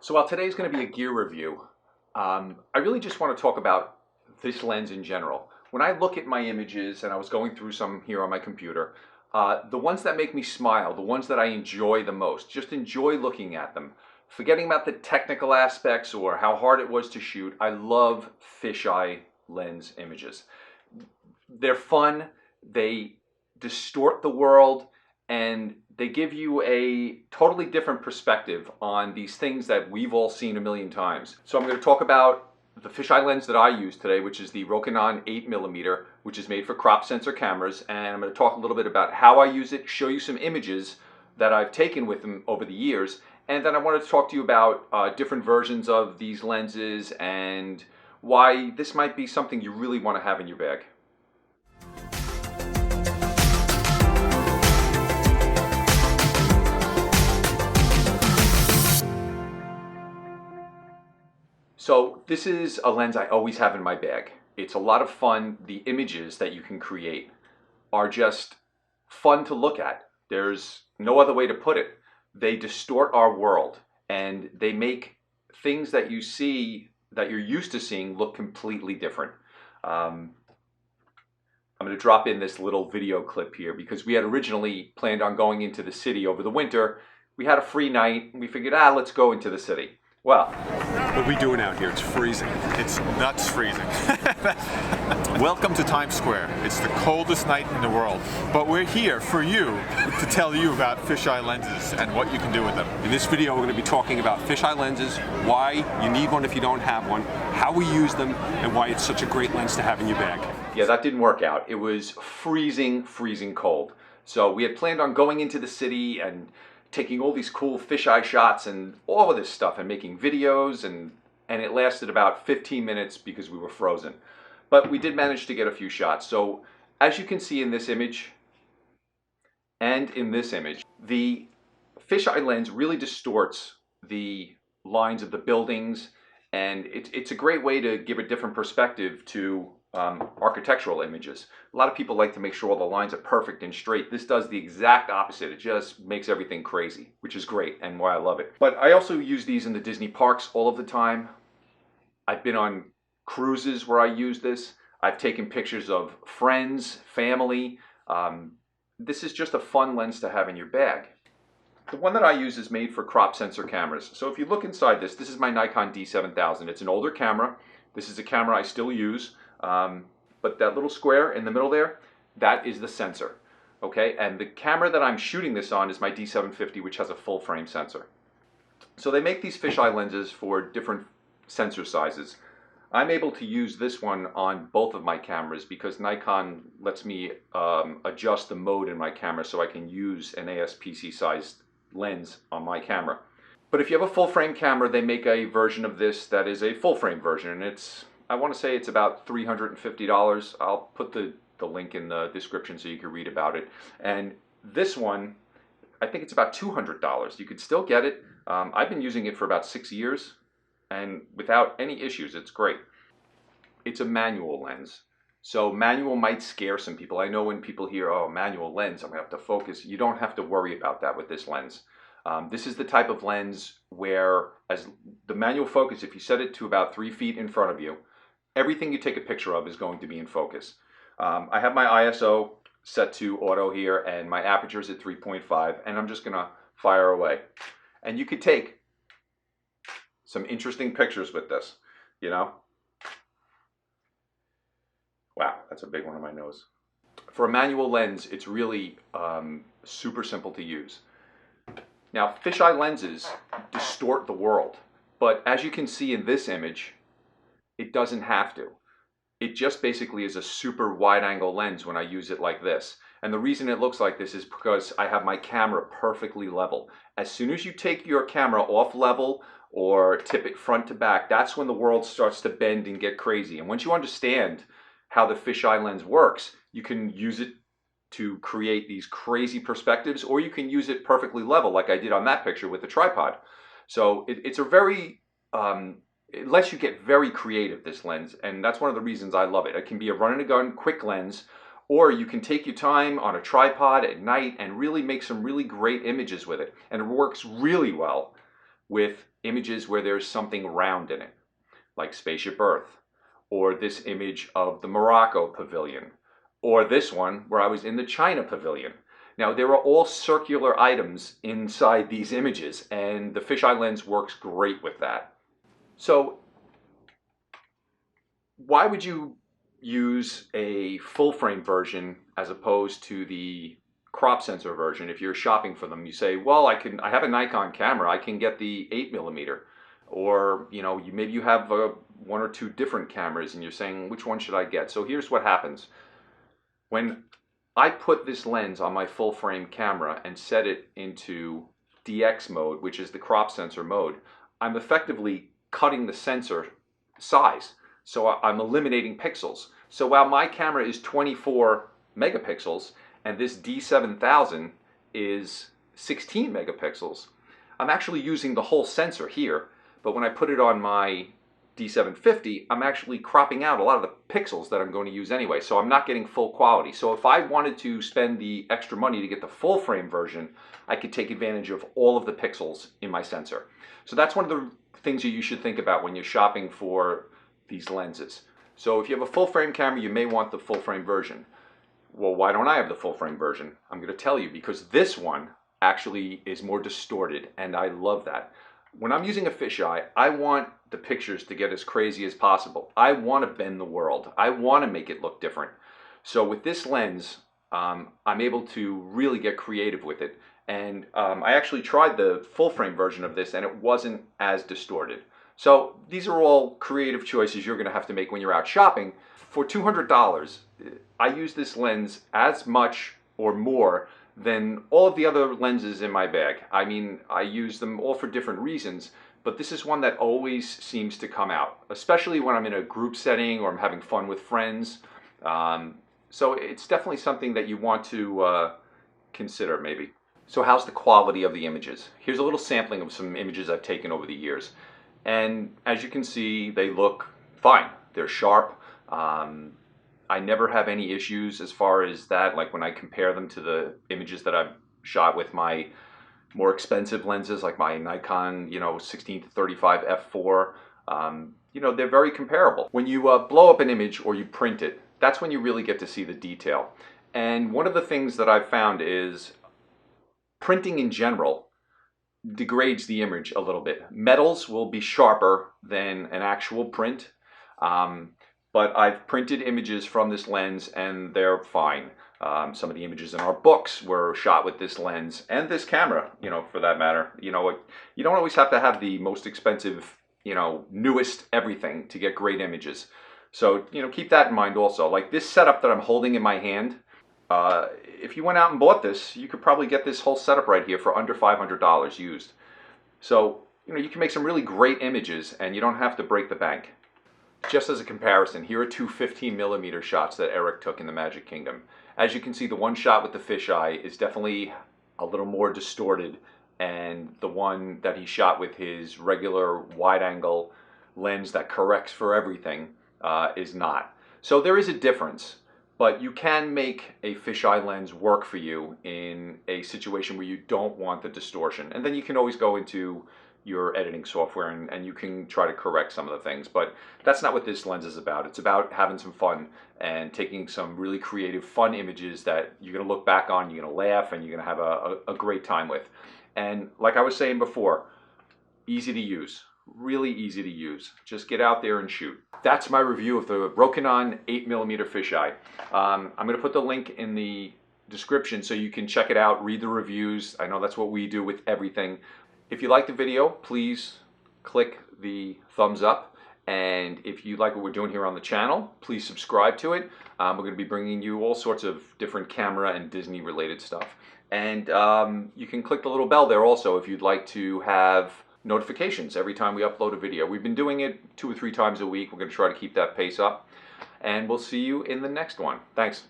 So while today's going to be a gear review, I really just want to talk about this lens in general. When I look at my images, and I was going through some here on my computer, the ones that make me smile, the ones that I enjoy the most, just enjoy looking at them. Forgetting about the technical aspects or how hard it was to shoot, I love fisheye lens images. They're fun, they distort the world, and they give you a totally different perspective on these things that we've all seen a million times. So I'm going to talk about the fisheye lens that I use today, which is the Rokinon 8mm, which is made for crop sensor cameras, and I'm going to talk a little bit about how I use it, show you some images that I've taken with them over the years, and then I wanted to talk to you about different versions of these lenses and why this might be something you really want to have in your bag. So this is a lens I always have in my bag. It's a lot of fun. The images that you can create are just fun to look at. There's no other way to put it. They distort our world and they make things that you see, that you're used to seeing, look completely different. I'm going to drop in this little video clip here because we had originally planned on going into the city over the winter. We had a free night and we figured, let's go into the city. Well, what are we doing out here? It's freezing. It's nuts freezing. Welcome to Times Square. It's the coldest night in the world. But we're here for you to tell you about fisheye lenses and what you can do with them. In this video, we're going to be talking about fisheye lenses, why you need one if you don't have one, how we use them, and why it's such a great lens to have in your bag. Yeah, that didn't work out. It was freezing, freezing cold. So we had planned on going into the city and taking all these cool fisheye shots and all of this stuff and making videos, and it lasted about 15 minutes because we were frozen. But we did manage to get a few shots. So as you can see in this image and in this image, the fisheye lens really distorts the lines of the buildings, and it's a great way to give a different perspective to architectural images. A lot of people like to make sure all the lines are perfect and straight. This does the exact opposite. It just makes everything crazy, which is great and why I love it. But I also use these in the Disney parks all of the time. I've been on cruises where I use this. I've taken pictures of friends, family. This is just a fun lens to have in your bag. The one that I use is made for crop sensor cameras. So if you look inside this is my Nikon D7000. It's an older camera. This is a camera I still use. But that little square in the middle there, that is the sensor, okay? And the camera that I'm shooting this on is my D750, which has a full frame sensor. So they make these fisheye lenses for different sensor sizes. I'm able to use this one on both of my cameras because Nikon lets me adjust the mode in my camera so I can use an ASPC sized lens on my camera. But if you have a full frame camera, they make a version of this that is a full frame version, and I want to say it's about $350. I'll put the link in the description so you can read about it. And this one, I think it's about $200. You could still get it. I've been using it for about 6 years, and without any issues, it's great. It's a manual lens. So manual might scare some people. I know when people hear, oh, manual lens, I'm going to have to focus. You don't have to worry about that with this lens. This is the type of lens where, as the manual focus, if you set it to about 3 feet in front of you, everything you take a picture of is going to be in focus. I have my ISO set to auto here, and my aperture is at 3.5, and I'm just going to fire away. And you could take some interesting pictures with this, you know? Wow, that's a big one on my nose. For a manual lens, it's really super simple to use. Now, fisheye lenses distort the world, but as you can see in this image, it doesn't have to. It just basically is a super wide angle lens when I use it like this. And the reason it looks like this is because I have my camera perfectly level. As soon as you take your camera off level or tip it front to back, that's when the world starts to bend and get crazy. And once you understand how the fisheye lens works, you can use it to create these crazy perspectives, or you can use it perfectly level like I did on that picture with the tripod. So it's a very it lets you get very creative, this lens, and that's one of the reasons I love it. It can be a run-and-gun quick lens, or you can take your time on a tripod at night and really make some really great images with it. And it works really well with images where there's something round in it, like Spaceship Earth, or this image of the Morocco pavilion, or this one where I was in the China pavilion. Now, there are all circular items inside these images, and the fisheye lens works great with that. So, why would you use a full frame version as opposed to the crop sensor version if you're shopping for them? You say, well, I have a Nikon camera, I can get the 8mm. Or, maybe you have one or two different cameras and you're saying, which one should I get? So here's what happens. When I put this lens on my full frame camera and set it into DX mode, which is the crop sensor mode, I'm effectively cutting the sensor size. So I'm eliminating pixels. So while my camera is 24 megapixels and this D7000 is 16 megapixels, I'm actually using the whole sensor here. But when I put it on my D750, I'm actually cropping out a lot of the pixels that I'm going to use anyway, so I'm not getting full quality. So if I wanted to spend the extra money to get the full frame version, I could take advantage of all of the pixels in my sensor. So that's one of the things that you should think about when you're shopping for these lenses. So if you have a full frame camera, you may want the full frame version. Well, why don't I have the full frame version? I'm going to tell you, because this one actually is more distorted, and I love that. When I'm using a fisheye, I want the pictures to get as crazy as possible. I want to bend the world. I want to make it look different. So with this lens, I'm able to really get creative with it. And I actually tried the full frame version of this and it wasn't as distorted. So these are all creative choices you're going to have to make when you're out shopping. For $200, I use this lens as much or more than all of the other lenses in my bag. I mean, I use them all for different reasons, but this is one that always seems to come out, especially when I'm in a group setting or I'm having fun with friends. So it's definitely something that you want to consider maybe. So how's the quality of the images? Here's a little sampling of some images I've taken over the years. And as you can see, they look fine. They're sharp. I never have any issues as far as that, like when I compare them to the images that I've shot with my more expensive lenses, like my Nikon, 16 to 35 f4. They're very comparable. When you blow up an image or you print it, that's when you really get to see the detail. And one of the things that I've found is printing in general degrades the image a little bit. Metals will be sharper than an actual print. But I've printed images from this lens and they're fine. Some of the images in our books were shot with this lens and this camera, for that matter. You don't always have to have the most expensive, newest everything to get great images. So, keep that in mind also. Like this setup that I'm holding in my hand, if you went out and bought this, you could probably get this whole setup right here for under $500 used. So, you can make some really great images and you don't have to break the bank. Just as a comparison, here are two 15mm shots that Eric took in the Magic Kingdom. As you can see, the one shot with the fisheye is definitely a little more distorted, and the one that he shot with his regular wide-angle lens that corrects for everything is not. So there is a difference, but you can make a fisheye lens work for you in a situation where you don't want the distortion. And then you can always go into your editing software and you can try to correct some of the things, but that's not what this lens is about. It's about having some fun and taking some really creative, fun images that you're going to look back on, you're going to laugh, and you're going to have a great time with. And like I was saying before, easy to use, really easy to use. Just get out there and shoot. That's my review of the Rokinon 8mm fisheye. I'm going to put the link in the description so you can check it out, read the reviews. I know that's what we do with everything. If you like the video, please click the thumbs up. And if you like what we're doing here on the channel, please subscribe to it. We're going to be bringing you all sorts of different camera and Disney related stuff. And you can click the little bell there also if you'd like to have notifications every time we upload a video. We've been doing it 2 or 3 times a week. We're going to try to keep that pace up. And we'll see you in the next one. Thanks.